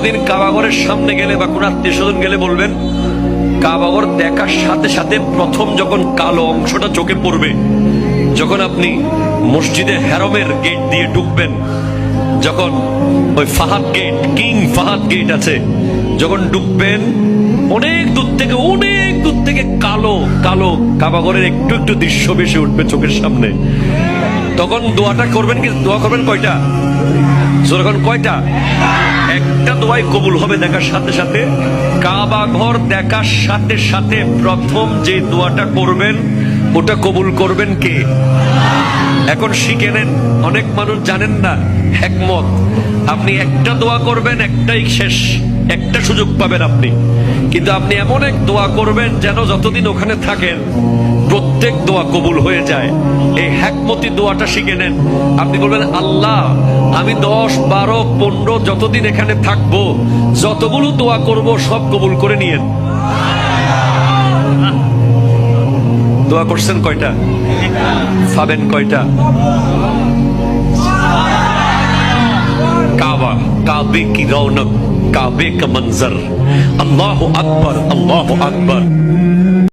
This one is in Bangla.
কোনোদিন কাবাঘরের সামনে গেলে বা কোন আত্মীয় স্বজন গেলে বলবেন, কাবাঘর দেখার সাথে সাথে প্রথম যখন কালো অংশটা চোখে পড়বে, যখন আপনি মসজিদে হেরমের গেট দিয়ে ঢুকবেন, যখন ওই Fahad gate, king Fahad gate আছে, যখন ঢুকবেন অনেক দূর থেকে কালো কালো কাবাঘরের একটু একটু দৃশ্য ভেসে উঠবে চোখের সামনে। তখন দোয়াটা করবেন, কি দোয়া করবেন কয়টা? যখন কয়টা? একটা দোয়াই কবুল হবে দেখার সাথে সাথে। কাবা ঘর দেখার সাথে সাথে প্রথম যে দোয়াটা করবেন ওটা কবুল করবেন কে? এখন শিখে নেন, অনেক মানুষ জানেন না হিকমত। আপনি একটা দোয়া করবেন, একটাই শেষ, একটা সুযোগ পাবেন আপনি, কিন্তু আপনি এমন এক দোয়া করবেন যেন যতদিন ওখানে থাকেন প্রত্যেক দোয়া কবুল হয়ে যায়। এই হিকমতি দোয়াটা শিখে নেন। আপনি বলবেন, আল্লাহ আমি 10, 12, 15 যতদিন এখানে থাকবো, যতগুলো দোয়া করব সব কবুল করে নিয়েন। দোয়া করছেন কয়টা? পাবেন কয়টা? কাবা, কাবে কি রৌনক, কাবে কা মঞ্জর, আল্লাহু আকবার, আল্লাহু আকবার।